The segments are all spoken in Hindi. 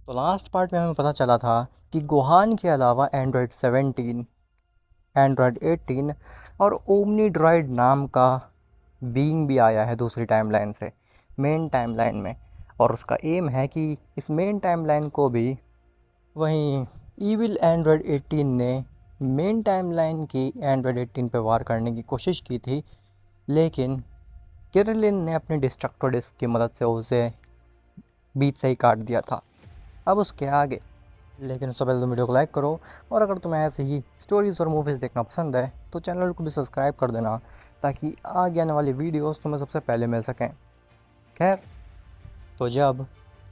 तो लास्ट पार्ट में हमें पता चला था कि गोहान के अलावा एंड्रॉयड 17, एंड्रॉयड 18 और ओमनी ड्रॉयड नाम का बीइंग भी आया है दूसरी टाइमलाइन से मेन टाइमलाइन में। और उसका एम है कि इस मेन टाइमलाइन को भी वहीं ईविल एंड्रॉयड 18 ने मेन टाइमलाइन की एंड्रॉयड 18 पे वार करने की कोशिश की थी, लेकिन किरलिन ने अपने डिस्ट्रक्टर डिस्क की मदद से उसे बीच से ही काट दिया था। अब उसके आगे, लेकिन उससे पहले तुम वीडियो को लाइक करो, और अगर तुम्हें ऐसे ही स्टोरीज़ और मूवीज़ देखना पसंद है तो चैनल को भी सब्सक्राइब कर देना, ताकि आगे आने वाली वीडियोस तुम्हें सबसे पहले मिल सकें। खैर, तो जब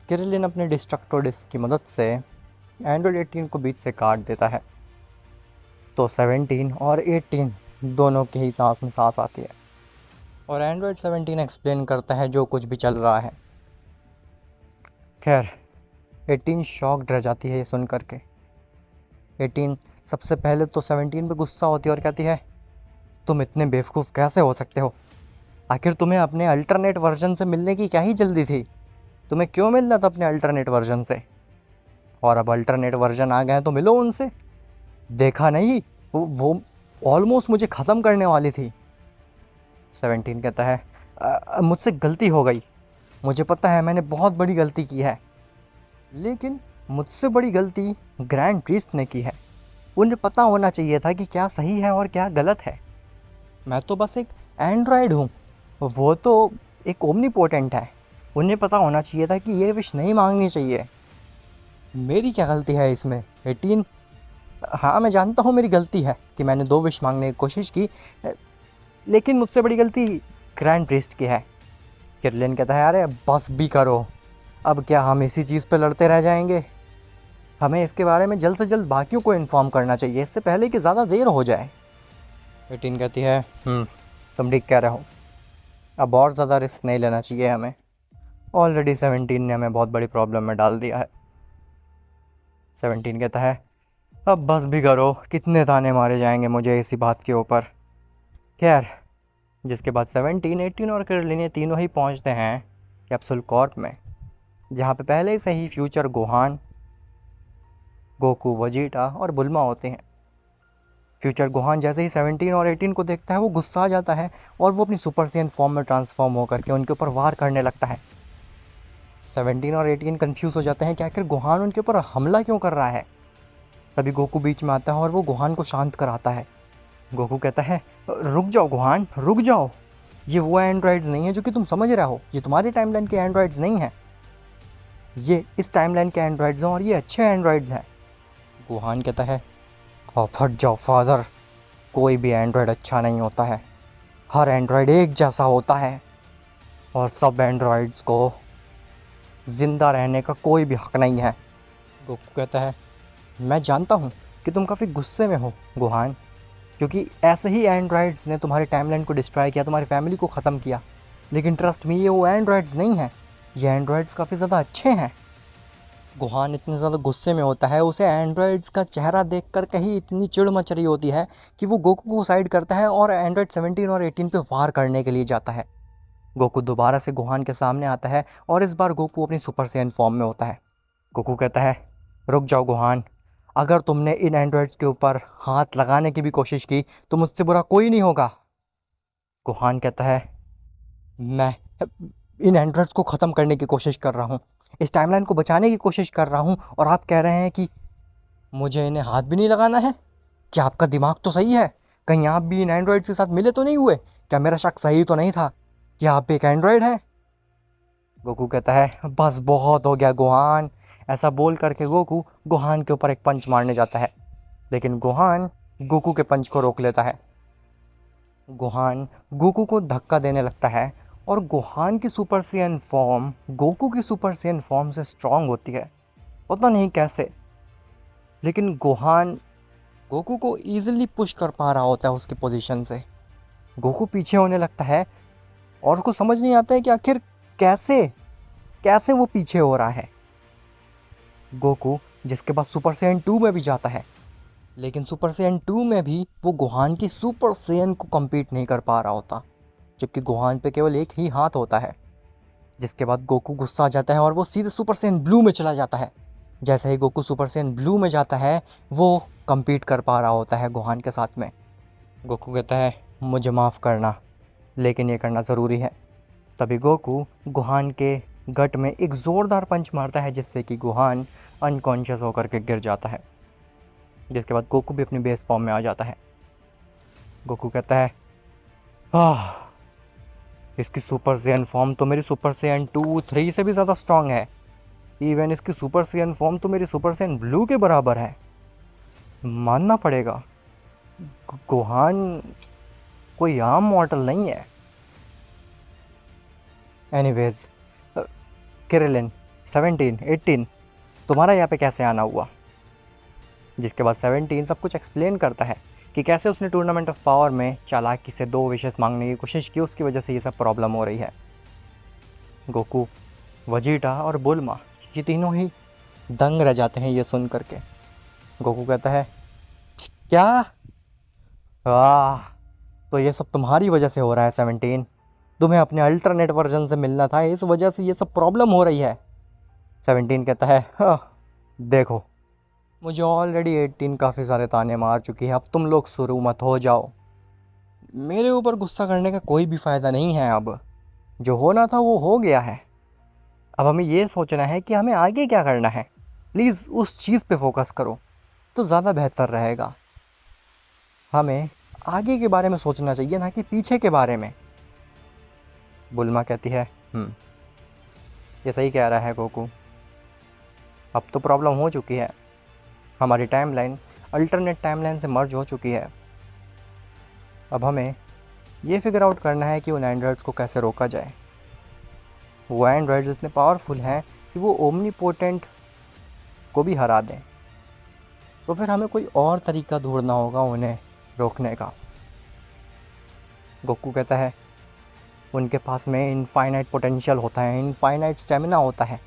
किरलिन अपने डिस्ट्रक्टर डिस्क की मदद से एंड्रॉयड 18 को बीच से काट देता है तो 17 और 18 दोनों के ही सांस में सांस आती है, और एंड्रॉयड 17 एक्सप्लेन करता है जो कुछ भी चल रहा है। खैर, 18 शॉक्ड रह जाती है ये सुन करके। 18 सबसे पहले तो 17 पे गुस्सा होती है और कहती है, तुम इतने बेवकूफ़ कैसे हो सकते हो? आखिर तुम्हें अपने अल्टरनेट वर्जन से मिलने की क्या ही जल्दी थी? तुम्हें क्यों मिलना था अपने अल्टरनेट वर्जन से? और अब अल्टरनेट वर्जन आ गए हैं तो मिलो उनसे। देखा नहीं, वो ऑलमोस्ट मुझे ख़त्म करने वाली थी। 17 कहता है, मुझसे गलती हो गई, मुझे पता है मैंने बहुत बड़ी गलती की है, लेकिन मुझसे बड़ी गलती ग्रैंड प्रीस्ट ने की है। उन्हें पता होना चाहिए था कि क्या सही है और क्या गलत है। मैं तो बस एक एंड्रॉयड हूँ, वो तो एक ओमनीपोटेंट है। उन्हें पता होना चाहिए था कि ये विश नहीं मांगनी चाहिए। मेरी क्या गलती है इसमें 18? हाँ, मैं जानता हूँ मेरी गलती है कि मैंने 2 विश मांगने की कोशिश की, लेकिन मुझसे बड़ी गलती ग्रैंड प्रीस्ट की है। किरलिन कहता है, अरे बस भी करो, अब क्या हम इसी चीज़ पे लड़ते रह जाएंगे? हमें इसके बारे में जल्द से जल्द बाकियों को इन्फॉर्म करना चाहिए, इससे पहले कि ज़्यादा देर हो जाए। 18 कहती है, तुम ठीक कह रहे हो, अब और ज़्यादा रिस्क नहीं लेना चाहिए हमें। ऑलरेडी 17 ने हमें बहुत बड़ी प्रॉब्लम में डाल दिया है। 17 कहता है, अब बस भी करो, कितने ताने मारे जाएंगे मुझे इसी बात के ऊपर। खैर, जिसके बाद 17, 18 और किरलिन ये तीनों ही पहुंचते हैं कैप्सूल कॉर्प में, जहाँ पे पहले से ही फ्यूचर गोहान, गोकू, वजीटा और बुल्मा होते हैं। फ्यूचर गोहान जैसे ही 17 और 18 को देखता है वो गुस्सा आ जाता है, और वो अपनी सुपर सेन फॉर्म में ट्रांसफॉर्म होकर के उनके ऊपर वार करने लगता है। 17 और 18 कंफ्यूज हो जाते हैं कि आखिर गोहान उनके ऊपर हमला क्यों कर रहा है। तभी गोकू बीच में आता है और वो गोहान को शांत कराता है। गोकू कहता है, रुक जाओ गोहान, रुक जाओ, ये वो एंड्रॉइड्स नहीं है जो कि तुम समझ रहे हो, ये तुम्हारी टाइमलाइन के एंड्रॉइड्स नहीं हैं, ये इस टाइमलाइन के एंड्रॉइड्स हैं और ये अच्छे एंड्रॉइड्स हैं। गोहान कहता है, फट जाओ फादर, कोई भी एंड्रॉयड अच्छा नहीं होता है, हर एंड्रॉयड एक जैसा होता है, और सब एंड्रॉयड्स को ज़िंदा रहने का कोई भी हक नहीं है। गोकू कहता है, मैं जानता हूँ कि तुम काफ़ी गुस्से में हो गोहान, क्योंकि ऐसे ही एंड्रॉयड्स ने तुम्हारी टाइमलाइन को डिस्ट्रॉय किया, तुम्हारी फैमिली को ख़त्म किया, लेकिन ट्रस्ट मी, ये वो एंड्रॉयड्स नहीं हैं, ये एंड्रॉयड्स काफ़ी ज़्यादा अच्छे हैं। गोहान इतने ज़्यादा गुस्से में होता है, उसे एंड्रॉयड्स का चेहरा देख कर कहीं इतनी चिढ़ मच रही होती है कि वो गोकू को साइड करता है और एंड्रॉयड 17 और 18 पे वार करने के लिए जाता है। गोकू दोबारा से गोहान के सामने आता है और इस बार गोकू अपनी सुपर सैयन फॉर्म में होता है। गोकू कहता है, रुक जाओ गोहान, अगर तुमने इन एंड्रॉयड्स के ऊपर हाथ लगाने की भी कोशिश की तो मुझसे बुरा कोई नहीं होगा। गोहान कहता है, मैं इन एंड्रॉयड्स को ख़त्म करने की कोशिश कर रहा हूँ, इस टाइमलाइन को बचाने की कोशिश कर रहा हूँ, और आप कह रहे हैं कि मुझे इन्हें हाथ भी नहीं लगाना है? क्या आपका दिमाग तो सही है? कहीं आप भी इन एंड्रॉयड्स के साथ मिले तो नहीं हुए? क्या मेरा शक सही तो नहीं था कि आप एक एंड्रॉयड हैं? गोकू कहता है, बस बहुत हो गया गोहान। ऐसा बोल करके गोकू गोहान के ऊपर एक पंच मारने जाता है, लेकिन गोहान गोकू के पंच को रोक लेता है। गोहान गोकू को धक्का देने लगता है, और गोहान की सुपर सेयन फॉर्म गोकू की सुपर सेयन फॉर्म से स्ट्रांग होती है, पता नहीं कैसे, लेकिन गोहान गोकू को ईजिली पुश कर पा रहा होता है उसकी पोजीशन से। गोकू पीछे होने लगता है और उसको समझ नहीं आता है कि आखिर कैसे कैसे वो पीछे हो रहा है। गोकू, जिसके बाद सुपर सेयन 2 में भी जाता है, लेकिन सुपर सेयन 2 में भी वो गोहान की सुपर सेयन को compete नहीं कर पा रहा होता, जबकि गोहान पे केवल एक ही हाथ होता है। जिसके बाद गोकू गुस्सा आ जाता है और वो सीधे सुपर सेयन ब्लू में चला जाता है, जैसे ही गोकू सुपर सैयन ब्लू में जाता है वो compete कर पा रहा होता है गोहान के साथ में। गोकू कहता है मुझे माफ़ करना, लेकिन ये करना ज़रूरी है। तभी गोकू गोहान के गट में एक ज़ोरदार पंच मारता है जिससे कि गोहान अनकॉन्शियस होकर के गिर जाता है। जिसके बाद गोकू भी अपनी बेस फॉर्म में आ जाता है। गोकू कहता है आह, इसकी सुपर सैयन फॉर्म तो मेरी सुपर सैयन 2, 3 से भी ज़्यादा स्ट्रांग है। इवन इसकी सुपर सैयन फॉर्म तो मेरी सुपर सैयन ब्लू के बराबर है। मानना पड़ेगा गोहान कोई आम मॉडल नहीं है। एनीवेज, किरिलिन 17, 18 तुम्हारा यहाँ पे कैसे आना हुआ? जिसके बाद 17 सब कुछ एक्सप्लेन करता है कि कैसे उसने टूर्नामेंट ऑफ पावर में चालाकी से 2 विशेष मांगने की कोशिश की, उसकी वजह से ये सब प्रॉब्लम हो रही है। गोकू, वजीटा और बुल्मा ये तीनों ही दंग रह जाते हैं ये सुन करके। गोकू कहता है क्या? तो ये सब तुम्हारी वजह से हो रहा है 17। तुम्हें अपने अल्टरनेट वर्जन से मिलना था, इस वजह से ये सब प्रॉब्लम हो रही है। 17 कहता है देखो मुझे ऑलरेडी 18 काफ़ी सारे ताने मार चुकी है, अब तुम लोग शुरू मत हो जाओ। मेरे ऊपर गुस्सा करने का कोई भी फ़ायदा नहीं है। अब जो होना था वो हो गया है। अब हमें ये सोचना है कि हमें आगे क्या करना है। प्लीज़ उस चीज़ पे फोकस करो तो ज़्यादा बेहतर रहेगा। हमें आगे के बारे में सोचना चाहिए, ना कि पीछे के बारे में। बुल्मा कहती है ये सही कह रहा है गोकू, अब तो प्रॉब्लम हो चुकी है। हमारी टाइमलाइन अल्टरनेट टाइमलाइन से मर्ज हो चुकी है। अब हमें ये फिगर आउट करना है कि उन एंड्रॉयड्स को कैसे रोका जाए। वो एंड्रॉयड्स इतने पावरफुल हैं कि वो ओमनीपोटेंट को भी हरा दें। तो फिर हमें कोई और तरीका ढूंढना होगा उन्हें रोकने का। गोकू कहता है उनके पास में इनफाइनाइट पोटेंशियल होता है, इनफाइनाइट स्टेमिना होता है।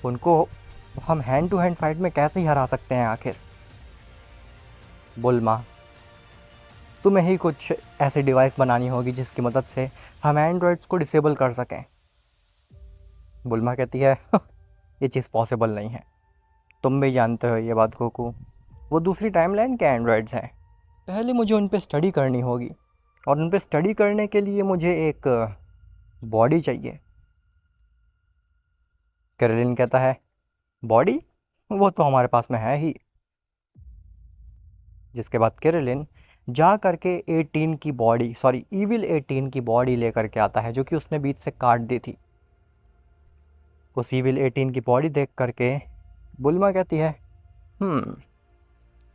उनको हम हैंड टू हैंड फाइट में कैसे ही हरा सकते हैं आखिर? बुल्मा, तुम्हें ही कुछ ऐसी डिवाइस बनानी होगी जिसकी मदद से हम एंड्रॉयड्स को डिसेबल कर सकें। बुल्मा कहती है ये चीज़ पॉसिबल नहीं है। तुम भी जानते हो ये बात गोकू, वो दूसरी टाइमलाइन के एंड्रॉयड्स हैं। पहले मुझे उन पे स्टडी करनी होगी, और उन पे स्टडी करने के लिए मुझे एक बॉडी चाहिए। कैरोलिन कहता है बॉडी? वो तो हमारे पास में है ही। जिसके बाद कैरोलिन जा करके 18 की बॉडी, सॉरी ईविल 18 की बॉडी लेकर के आता है, जो कि उसने बीच से काट दी थी। उस ईविल 18 की बॉडी देख करके बुल्मा कहती है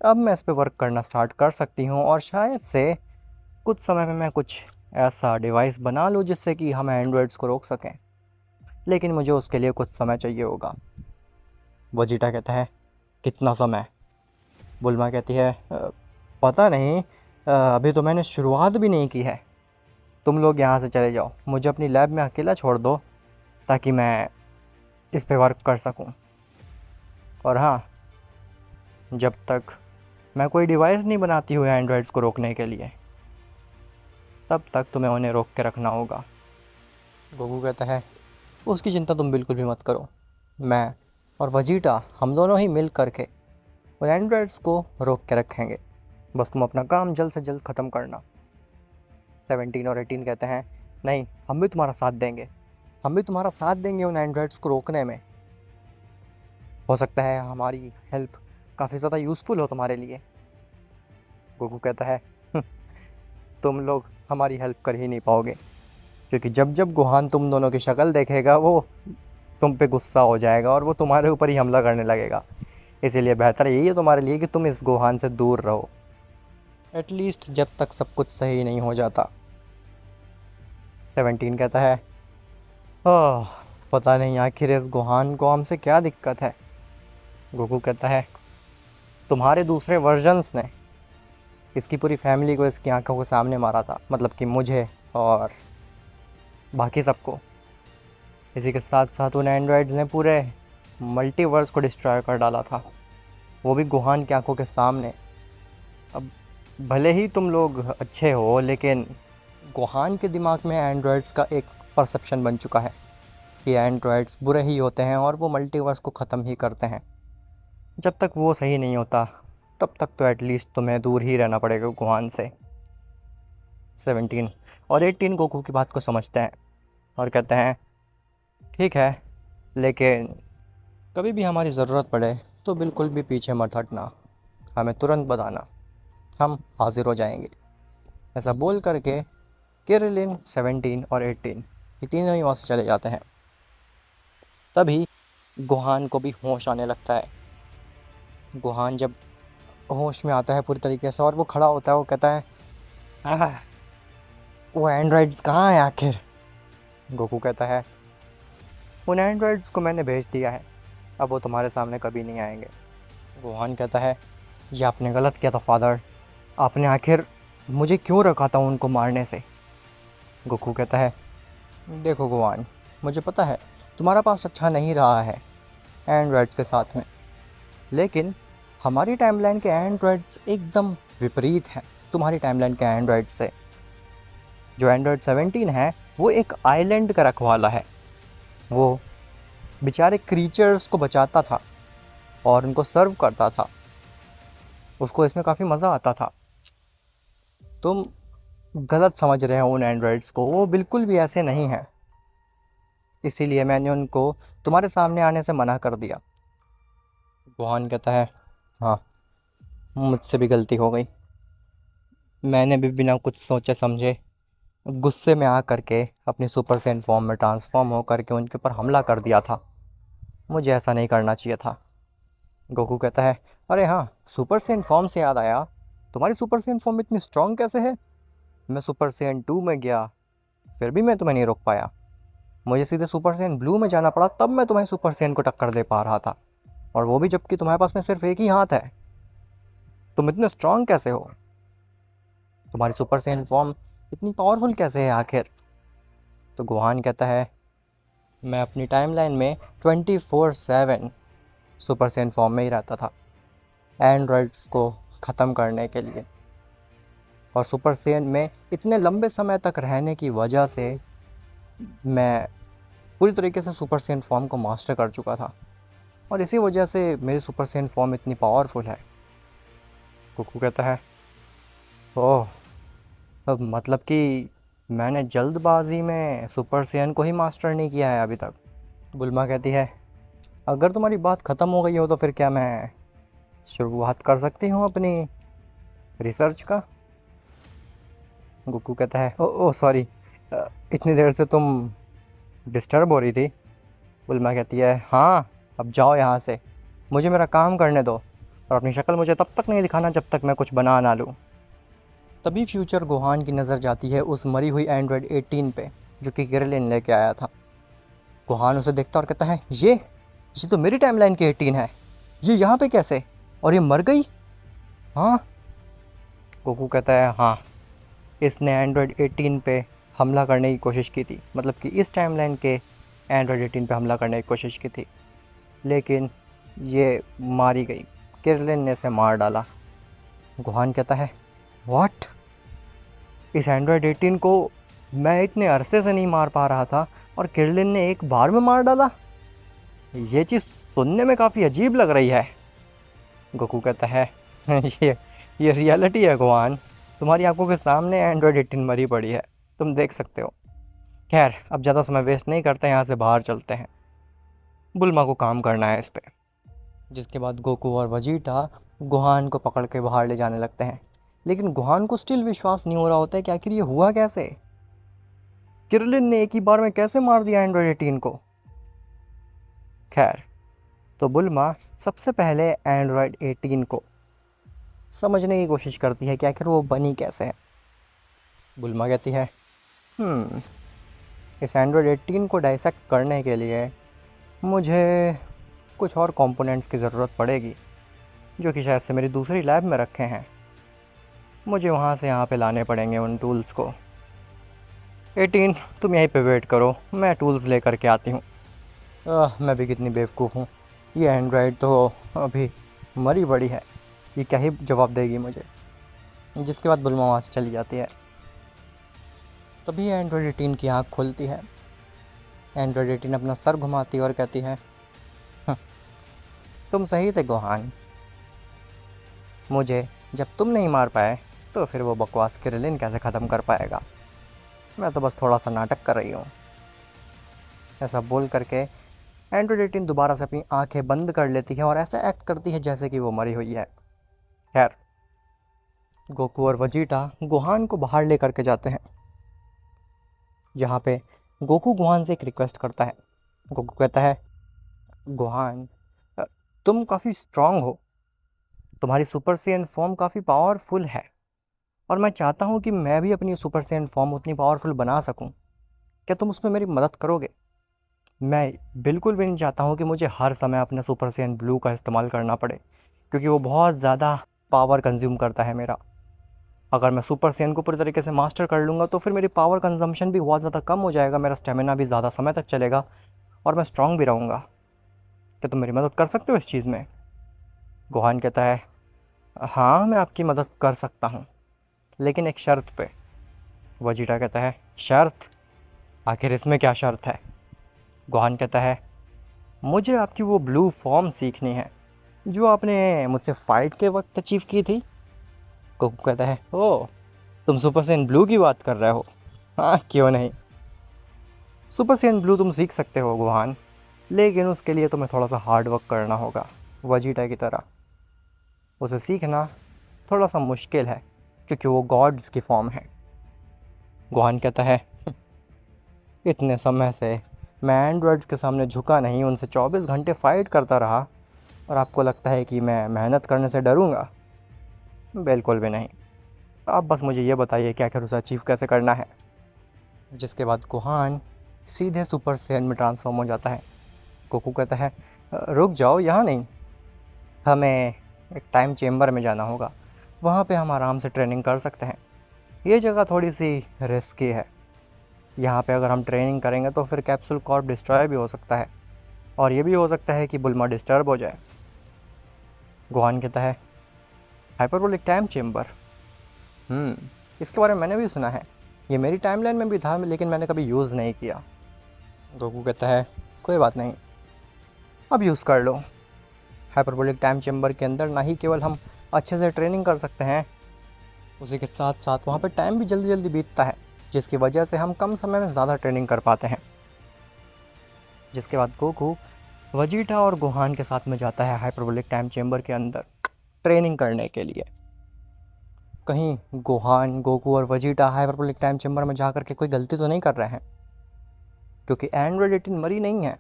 अब मैं इस पे वर्क करना स्टार्ट कर सकती हूँ, और शायद से कुछ समय में मैं कुछ ऐसा डिवाइस बना लूँ जिससे कि हम एंड्रॉयड्स को रोक सकें। लेकिन मुझे उसके लिए कुछ समय चाहिए होगा। वजीटा कहता है कितना समय? बुल्मा कहती है पता नहीं, अभी तो मैंने शुरुआत भी नहीं की है। तुम लोग यहाँ से चले जाओ, मुझे अपनी लैब में अकेला छोड़ दो ताकि मैं इस पे वर्क कर सकूं। और हाँ, जब तक मैं कोई डिवाइस नहीं बनाती हुई एंड्रॉयड्स को रोकने के लिए, तब तक तुम्हें उन्हें रोक के रखना होगा। गोकू कहता है उसकी चिंता तुम बिल्कुल भी मत करो, मैं और वजीटा हम दोनों ही मिल करके उन एंड्रॉयड्स को रोक के रखेंगे। बस तुम अपना काम जल्द से जल्द ख़त्म करना। 17 और 18 कहते हैं नहीं, हम भी तुम्हारा साथ देंगे, हम भी तुम्हारा साथ देंगे उन एंड्रॉयड्स को रोकने में। हो सकता है हमारी हेल्प काफ़ी ज़्यादा यूज़फुल हो तुम्हारे लिए। गोकू कहता है तुम लोग हमारी हेल्प कर ही नहीं पाओगे, क्योंकि जब जब गोहान तुम दोनों की शक्ल देखेगा वो तुम पे गुस्सा हो जाएगा और वो तुम्हारे ऊपर ही हमला करने लगेगा। इसीलिए बेहतर यही है तुम्हारे लिए कि तुम इस गोहान से दूर रहो, एटलीस्ट जब तक सब कुछ सही नहीं हो जाता। 17 कहता है ओह, पता नहीं आखिर इस गोहान को हमसे क्या दिक्कत है। गोकू कहता है तुम्हारे दूसरे वर्जन्स ने इसकी पूरी फैमिली को इसकी आंखों के सामने मारा था, मतलब कि मुझे और बाकी सबको। इसी के साथ साथ उन एंड्रॉयड्स ने पूरे मल्टीवर्स को डिस्ट्रॉय कर डाला था, वो भी गोहान की आंखों के सामने। अब भले ही तुम लोग अच्छे हो, लेकिन गोहान के दिमाग में एंड्रॉयड्स का एक परसेप्शन बन चुका है कि एंड्रॉयड्स बुरे ही होते हैं और वो मल्टीवर्स को ख़त्म ही करते हैं। जब तक वो सही नहीं होता तब तक तो एटलीस्ट तुम्हें दूर ही रहना पड़ेगा गुहान से। 17 और 18 गोकू की बात को समझते हैं और कहते हैं ठीक है, लेकिन कभी भी हमारी ज़रूरत पड़े तो बिल्कुल भी पीछे मत हटना, हमें तुरंत बताना, हम हाजिर हो जाएंगे। ऐसा बोल करके किरलिन, 17 और 18 ये तीनों ही वहाँ से चले जाते हैं। तभी गुहान को भी होश आने लगता है। गुहान जब होश में आता है पूरी तरीके से और वो खड़ा होता है, वो कहता है आह, वो एंड्रॉइड्स कहाँ हैं आखिर? गोकू कहता है उन एंड्रॉइड्स को मैंने भेज दिया है, अब वो तुम्हारे सामने कभी नहीं आएंगे। गुहान कहता है ये आपने गलत किया था फादर, आपने आखिर मुझे क्यों रखा था उनको मारने से? गोकू कहता है देखो गुहान, मुझे पता है तुम्हारा पास अच्छा नहीं रहा है एंड्रॉइड्स के साथ में, लेकिन हमारी टाइमलाइन के एंड्रॉइड्स एकदम विपरीत हैं तुम्हारी टाइमलाइन के एंड्रॉइड से। जो एंड्रॉइड 17 है वो एक आइलैंड का रखवाला है, वो बेचारे क्रीचर्स को बचाता था और उनको सर्व करता था, उसको इसमें काफ़ी मज़ा आता था। तुम गलत समझ रहे हो उन एंड्रॉइड्स को, वो बिल्कुल भी ऐसे नहीं हैं, इसीलिए मैंने उनको तुम्हारे सामने आने से मना कर दिया। गुहान कहता है हाँ, मुझसे भी गलती हो गई, मैंने भी बिना कुछ सोचे समझे गुस्से में आ करके अपनी सुपर सेंट फॉर्म में ट्रांसफॉर्म हो करके उनके ऊपर हमला कर दिया था, मुझे ऐसा नहीं करना चाहिए था। गोकू कहता है अरे हाँ, सुपर सेंट फॉर्म से याद आया, तुम्हारी सुपर सेंट फॉर्म इतनी स्ट्रॉन्ग कैसे है? मैं सुपर सेंट 2 में गया फिर भी मैं तुम्हें नहीं रोक पाया, मुझे सीधे सुपर सेंट ब्लू में जाना पड़ा तब मैं तुम्हें सुपर सेंट को टक्कर दे पा रहा था, और वो भी जबकि तुम्हारे पास में सिर्फ एक ही हाथ है। तुम इतने स्ट्रॉन्ग कैसे हो? तुम्हारी सुपर सेंट फॉर्म इतनी पावरफुल कैसे है आखिर? तो गुहान कहता है मैं अपनी टाइमलाइन में 24/7 सुपर सेंट फॉर्म में ही रहता था एंड्रॉइड्स को ख़त्म करने के लिए, और सुपर सेंट में इतने लंबे समय तक रहने की वजह से मैं पूरी तरीके से सुपर सेंट फॉर्म को मास्टर कर चुका था, और इसी वजह से मेरी सुपर सेंट फॉर्म इतनी पावरफुल है। कुकू कहता है ओह, अब मतलब कि मैंने जल्दबाजी में सुपर सेन को ही मास्टर नहीं किया है अभी तक। बुल्मा कहती है अगर तुम्हारी बात ख़त्म हो गई हो तो फिर क्या मैं शुरुआत कर सकती हूँ अपनी रिसर्च का? गुक्कू कहता है ओ सॉरी, इतनी देर से तुम डिस्टर्ब हो रही थी? बुल्मा कहती है हाँ, अब जाओ यहाँ से, मुझे मेरा काम करने दो, और अपनी शक्ल मुझे तब तक नहीं दिखाना जब तक मैं कुछ बना ना लूँ। तभी फ्यूचर गुहान की नज़र जाती है उस मरी हुई एंड्रॉयड 18 पे जो कि किरलिन लेके आया था। गुहान उसे देखता और कहता है ये तो मेरी टाइमलाइन की 18 है, ये यहाँ पे कैसे, और ये मर गई? हाँ। गोकू कहता है हाँ, इसने एंड्रॉयड 18 पे हमला करने की कोशिश की थी, मतलब कि इस टाइमलाइन के एंड्रॉयड 18 पे हमला करने की कोशिश की थी, लेकिन ये मारी गई, किरलिन ने इसे मार डाला। गुहान कहता है व्हाट, इस एंड्रॉयड 18 को मैं इतने अरसे से नहीं मार पा रहा था और किरलिन ने एक बार में मार डाला? ये चीज़ सुनने में काफ़ी अजीब लग रही है। गोकू कहता है ये रियलिटी है गुहान, तुम्हारी आंखों के सामने एंड्रॉयड 18 मरी पड़ी है, तुम देख सकते हो। खैर, अब ज़्यादा समय वेस्ट नहीं करते, यहाँ से बाहर चलते हैं, बुल्मा को काम करना है इस पर। जिसके बाद गोकू और वजीटा गुहान को पकड़ के बाहर ले जाने लगते हैं, लेकिन गुहान को स्टिल विश्वास नहीं हो रहा होता है कि आखिर ये हुआ कैसे, किरलिन ने एक ही बार में कैसे मार दिया एंड्रॉयड 18 को। खैर, तो बुल्मा सबसे पहले एंड्रॉयड 18 को समझने की कोशिश करती है कि आखिर वो बनी कैसे है। बुल्मा कहती है इस एंड्रॉयड 18 को डाइसेक्ट करने के लिए मुझे कुछ और कंपोनेंट्स की ज़रूरत पड़ेगी जो कि शायद से मेरी दूसरी लैब में रखे हैं, मुझे वहाँ से यहाँ पे लाने पड़ेंगे उन टूल्स को। 18 तुम यहीं पे वेट करो, मैं टूल्स लेकर के आती हूँ। मैं भी कितनी बेवकूफ़ हूँ, ये एंड्रॉयड तो अभी मरी पड़ी है, ये क्या ही जवाब देगी मुझे। जिसके बाद बुल्मा वहाँ से चली जाती है। तभी एंड्रॉयड 18 की आँख खुलती है एंड्रॉयड 18 अपना सर घुमाती है और कहती है, "हं, तुम सही थे गोहान। मुझे जब तुम नहीं मार पाए तो फिर वो बकवास क्रिलिन कैसे ख़त्म कर पाएगा। मैं तो बस थोड़ा सा नाटक कर रही हूँ।" ऐसा बोल करके एंड्रॉयड 18 दोबारा से अपनी आंखें बंद कर लेती है और ऐसा एक्ट करती है जैसे कि वो मरी हुई है। खैर, गोकू और वजीटा गोहान को बाहर लेकर के जाते हैं, जहाँ पे गोकू गोहान से एक रिक्वेस्ट करता है। गोकू कहता है, गोहान, अ, तुम काफ़ी स्ट्रांग हो, तुम्हारी सुपर सैयन फॉर्म काफ़ी पावरफुल है और मैं चाहता हूँ कि मैं भी अपनी सुपर सैयन फॉर्म उतनी पावरफुल बना सकूँ। क्या तुम उसमें मेरी मदद करोगे? मैं बिल्कुल भी नहीं चाहता हूँ कि मुझे हर समय अपने सुपर सैयन ब्लू का इस्तेमाल करना पड़े, क्योंकि वो बहुत ज़्यादा पावर कंज्यूम करता है मेरा। अगर मैं सुपर सैयन को पूरी तरीके से मास्टर कर लूँगा तो फिर मेरी पावर कंजम्पशन भी बहुत ज़्यादा कम हो जाएगा, मेरा स्टेमिना भी ज़्यादा समय तक चलेगा और मैं स्ट्रांग भी रहूँगा। क्या तुम मेरी मदद कर सकते हो इस चीज़ में? गोहान कहता है, हाँ मैं आपकी मदद कर सकता हूँ, लेकिन एक शर्त पे। वजीटा कहता है, शर्त? आखिर इसमें क्या शर्त है? गोहान कहता है, मुझे आपकी वो ब्लू फॉर्म सीखनी है जो आपने मुझसे फ़ाइट के वक्त अचीव की थी। गोकू कहता है, ओह, तुम सुपर सैयन ब्लू की बात कर रहे हो? हाँ, क्यों नहीं। सुपर सैयन ब्लू तुम सीख सकते हो गोहान, लेकिन उसके लिए तुम्हें थोड़ा सा हार्ड वर्क करना होगा, वजीटा की तरह। उसे सीखना थोड़ा सा मुश्किल है क्योंकि वो गॉड्स की फॉर्म है। गोहान कहता है, इतने समय से मैं एंड्रॉयड्स के सामने झुका नहीं, उनसे 24 घंटे फाइट करता रहा और आपको लगता है कि मैं मेहनत करने से डरूंगा? बिल्कुल भी नहीं। आप बस मुझे ये बताइए कि आखिर उसे अचीव कैसे करना है। जिसके बाद गोहान सीधे सुपर सैयन में ट्रांसफॉर्म हो जाता है। गोकू कहता है, रुक जाओ, यहाँ नहीं, हमें एक टाइम चेम्बर में जाना होगा, वहाँ पे हम आराम से ट्रेनिंग कर सकते हैं। ये जगह थोड़ी सी रिस्की है, यहाँ पे अगर हम ट्रेनिंग करेंगे तो फिर कैप्सूल कॉर्प डिस्ट्रॉय भी हो सकता है और ये भी हो सकता है कि बुल्मा डिस्टर्ब हो जाए। गोहान कहता है, हाइपरबोलिक टाइम चेम्बर, इसके बारे में मैंने भी सुना है, ये मेरी टाइमलाइन में भी था लेकिन मैंने कभी यूज़ नहीं किया। गोकू कहता है, कोई बात नहीं, अब यूज़ कर लो। हाइपरबोलिक टाइम चेम्बर के अंदर ना ही केवल हम अच्छे से ट्रेनिंग कर सकते हैं, उसी के साथ साथ वहाँ पर टाइम भी जल्दी जल्दी बीतता है, जिसकी वजह से हम कम समय में ज़्यादा ट्रेनिंग कर पाते हैं। जिसके बाद गोकू वजीटा और गोहान के साथ में जाता है हाइपरबोलिक टाइम चेम्बर के अंदर ट्रेनिंग करने के लिए। कहीं गोहान, गोकू और वजीटा हाइपरबोलिक टाइम चेम्बर में जा कर के कोई गलती तो नहीं कर रहे हैं? क्योंकि एंड्रॉयड 18 मरी नहीं है,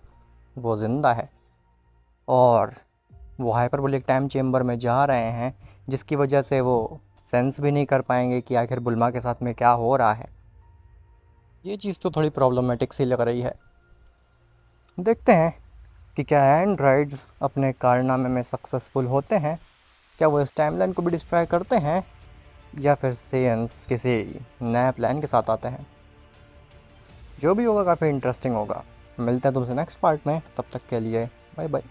वो ज़िंदा है और वो हाइपरबोलिक टाइम चेम्बर में जा रहे हैं, जिसकी वजह से वो सेंस भी नहीं कर पाएंगे कि आखिर बुल्मा के साथ में क्या हो रहा है। ये चीज़ तो थोड़ी प्रॉब्लमेटिक सी लग रही है। देखते हैं कि क्या एंड्रॉइड्स अपने कारनामे में सक्सेसफुल होते हैं, क्या वो इस टाइमलाइन को भी डिस्ट्रॉय करते हैं, या फिर सेयंस किसी नए प्लान के साथ आते हैं। जो भी होगा काफ़ी इंटरेस्टिंग होगा। मिलते हैं तुमसे नेक्स्ट पार्ट में, तब तक के लिए बाय बाय।